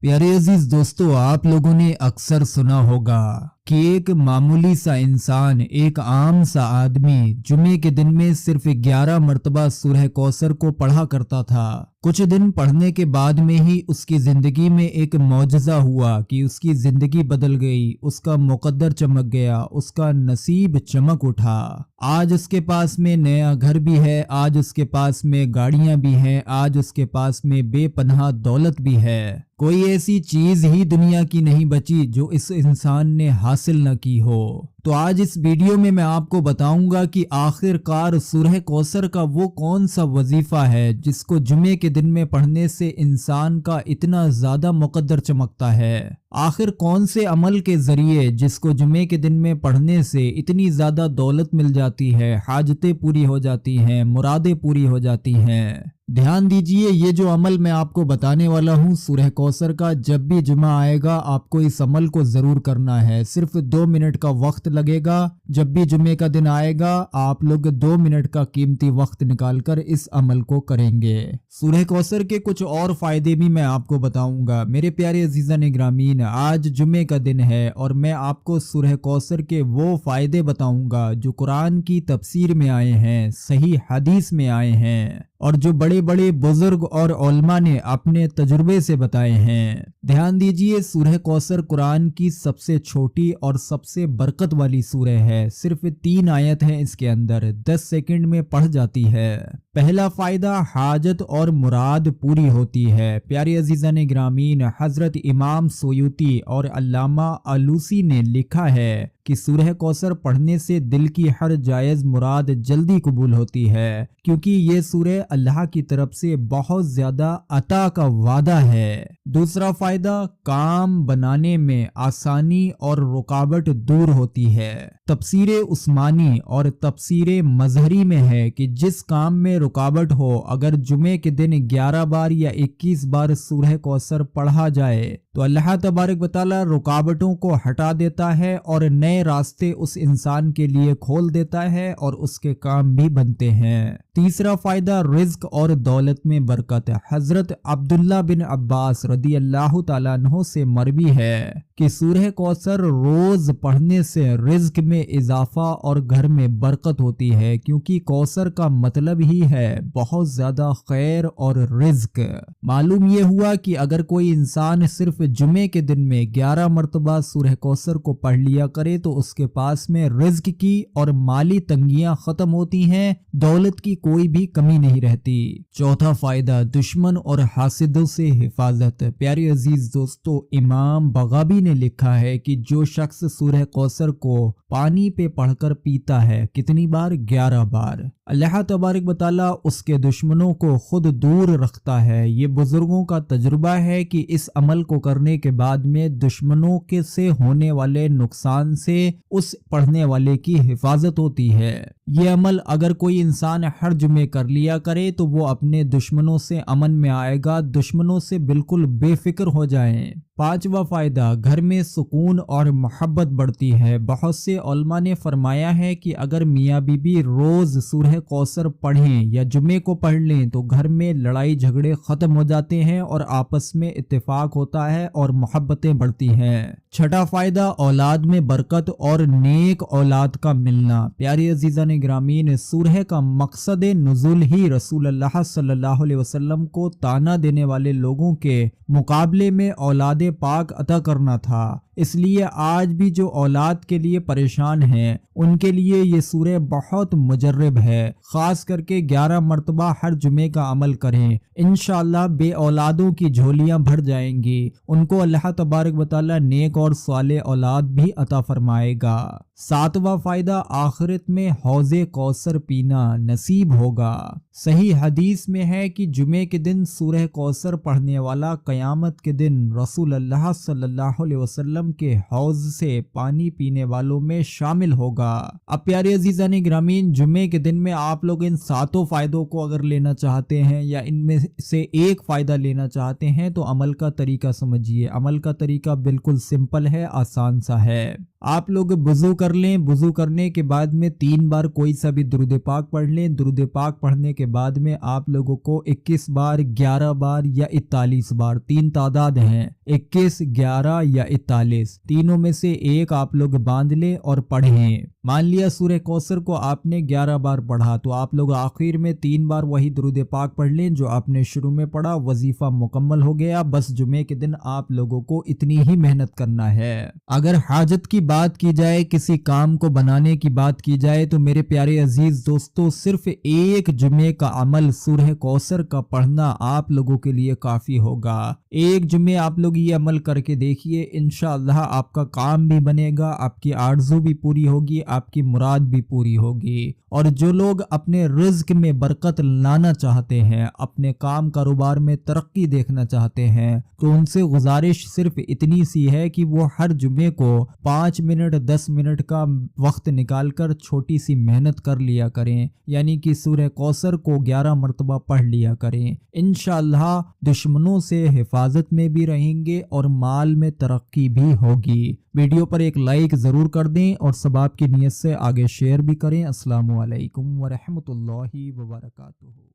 प्यारे अजीज दोस्तों, आप लोगों ने अक्सर सुना होगा कि एक मामूली सा इंसान, एक आम सा आदमी जुमे के दिन में सिर्फ 11 मरतबा सूरह कौसर को पढ़ा करता था। कुछ दिन पढ़ने के बाद में ही उसकी जिंदगी में एक मौजज़ा हुआ कि उसकी जिंदगी बदल गई, उसका मुकद्दर चमक गया, उसका नसीब चमक उठा। आज उसके पास में नया घर भी है, आज उसके पास में गाड़ियां भी हैं, आज उसके पास में बेपनाह दौलत भी है। कोई ऐसी चीज ही दुनिया की नहीं बची जो इस इंसान ने हासिल न की हो। तो आज इस वीडियो में मैं आपको बताऊंगा कि आखिरकार सूरह कौसर का वो कौन सा वजीफा है जिसको जुमे के दिन में पढ़ने से इंसान का इतना ज्यादा मुकद्दर चमकता है। आखिर कौन से अमल के जरिए जिसको जुमे के दिन में पढ़ने से इतनी ज्यादा दौलत मिल जाती है, हाजतें पूरी हो जाती हैं, मुरादें पूरी हो जाती हैं। ध्यान दीजिए, ये जो अमल मैं आपको बताने वाला हूँ सूरह कौसर का, जब भी जुमा आएगा आपको इस अमल को जरूर करना है। सिर्फ 2 मिनट का वक्त लगेगा। जब भी जुमे का दिन आएगा आप लोग 2 मिनट का कीमती वक्त निकालकर इस अमल को करेंगे। सूरह कौसर के कुछ और फायदे भी मैं आपको बताऊंगा। मेरे प्यारे अजीज़ान ग्रामीन, आज जुमे का दिन है और मैं आपको सूरह कौसर के वो फायदे बताऊंगा जो कुरान की तफसीर में आए हैं, सही हदीस में आए हैं और जो बड़े बड़े बुजुर्ग और उलमा ने अपने तजुर्बे से बताए हैं। ध्यान दीजिए, सूरह कौसर कुरान की सबसे छोटी और सबसे बरकत वाली सूरह है। सिर्फ 3 आयत हैं इसके अंदर, 10 सेकंड में पढ़ जाती है। पहला फायदा, हाजत और मुराद पूरी होती है। प्यारे अजीज़ान ग्रामीन, हजरत इमाम सोयूती और अल्लामा आलूसी ने लिखा है कि सूरह कौसर पढ़ने से दिल की हर जायज़ मुराद जल्दी कबूल होती है, क्योंकि ये सूरह अल्लाह की तरफ से बहुत ज्यादा अता का वादा है। दूसरा फायदा, काम बनाने में आसानी और रुकावट दूर होती है। तफसीर उस्मानी और तफसीर मजहरी में है कि जिस काम में रुकावट हो, अगर जुमे के दिन 11 बार या 21 बार सूरह कौसर पढ़ा जाए तो अल्लाह तबारक व तआला रुकावटों को हटा देता है और नए रास्ते उस इंसान के लिए खोल देता है और उसके काम भी बनते हैं। तीसरा फायदा, रिज्क और दौलत में बरकत। हजरत अब्दुल्ला बिन अब्बास रदी अल्लाह तआला अन्हु से मरवी है कि सूरह कौसर रोज पढ़ने से रिज्क में इजाफा और घर में बरकत होती है, क्योंकि कौसर का मतलब ही है बहुत ज्यादा खैर और रिज्क। मालूम ये हुआ कि अगर कोई इंसान सिर्फ जुमे के दिन में 11 मरतबा सूरह कौसर को पढ़ लिया करे तो उसके पास में रिज्क की और माली तंगियां खत्म होती हैं, दौलत की कोई भी कमी नहीं रहती। चौथा फायदा, दुश्मन और हासिदों से हिफाजत। प्यारे अजीज दोस्तों, इमाम बगावी ने लिखा है कि जो शख्स सूरह कौसर को पानी पे पढ़कर पीता है, कितनी बार? 11 बार, अल्लाह तबारक व तआला उसके दुश्मनों को खुद दूर रखता है। ये बुजुर्गों का तजुर्बा है कि इस अमल को करने के बाद में दुश्मनों के से होने वाले नुकसान से उस पढ़ने वाले की हिफाजत होती है। ये अमल अगर कोई इंसान हर जुमे कर लिया करे तो वो अपने दुश्मनों से अमन में आएगा, दुश्मनों से बिल्कुल बेफिक्र हो जाएं। पांचवा फायदा, घर में सुकून और मोहब्बत बढ़ती है। बहुत से उलमा ने फरमाया है कि अगर मियाँ बीबी रोज सूरह कौसर पढ़ें या जुमे को पढ़ लें तो घर में लड़ाई झगड़े खत्म हो जाते हैं और आपस में इत्तेफाक होता है और मोहब्बतें बढ़ती हैं। छठा फायदा, औलाद में बरकत और नेक औलाद का मिलना। प्यारे अजीज़ान ग्रामीन, सूरह का मकसद नुज़ुल ही रसूल अल्लाह सल्लल्लाहु अलैहि वसल्लम को ताना देने वाले लोगों के मुकाबले में औलाद पाक अता करना था। इसलिए आज भी जो औलाद के लिए परेशान हैं उनके लिए ये सूरह बहुत मुजर्रब है। खास करके 11 मरतबा हर जुमे का अमल करें, इंशाअल्लाह बे औलादों की झोलियां भर जाएंगी। उनको अल्लाह तबारक व तआला नेक और साले औलाद भी अता फरमाएगा। सातवां फायदा, आखिरत में हौज़े कौसर पीना नसीब होगा। सही हदीस में है कि जुमे के दिन सूरह कौसर पढ़ने वाला कयामत के दिन रसूल अल्लाह सल्लल्लाहु अलैहि वसल्लम के हौज़ से पानी पीने वालों में शामिल होगा। अब प्यारे अजीज़ान ग्रामीन, जुमे के दिन में आप लोग इन 7 फायदों को अगर लेना चाहते हैं या इनमें से एक फायदा लेना चाहते हैं तो अमल का तरीका समझिए। अमल का तरीका बिल्कुल सिंपल है, आसान सा है। आप लोग वुजू कर लें, वुजू करने के बाद में 3 बार कोई सा भी दुरूद पाक पढ़ लें। दुरूद पाक पढ़ने के बाद में आप लोगों को 21 बार, 11 बार या 41 बार, 3 तादाद हैं, 21, 11 या 41, तीनों में से एक आप लोग बांध लें और पढ़ें। मान लिया सूरह कौसर को आपने 11 बार पढ़ा तो आप लोग आखिर में 3 बार वही दुरूद पाक पढ़ लें जो आपने शुरू में पढ़ा। वजीफा मुकम्मल हो गया। बस जुमे के दिन आप लोगों को इतनी ही मेहनत करना है। अगर हाजत की बात की जाए, किसी काम को बनाने की बात की जाए, तो मेरे प्यारे अजीज दोस्तों, सिर्फ एक जुमे का अमल सूरह कौसर का पढ़ना आप लोगों के लिए काफी होगा। एक जुमे आप लोग ये अमल करके देखिए, इंशाअल्लाह आपका काम भी बनेगा, आपकी आरज़ू भी पूरी होगी, आपकी मुराद भी पूरी होगी। और जो लोग अपने रिज्क में बरकत लाना चाहते हैं, अपने काम कारोबार में तरक्की देखना चाहते हैं, तो उनसे गुजारिश सिर्फ इतनी सी है कि वो हर जुमे को 5 मिनट 10 मिनट का वक्त निकालकर छोटी सी मेहनत कर लिया करें, यानी कि सूरह कौसर को 11 मरतबा पढ़ लिया करें। इंशाअल्लाह दुश्मनों से हिफाजत में भी रहेंगे और माल में तरक्की भी होगी। वीडियो पर एक लाइक ज़रूर कर दें और सबाब की नीयत से आगे शेयर भी करें। अस्सलामु अलैकुम व रहमतुल्लाहि व बरकातुहू।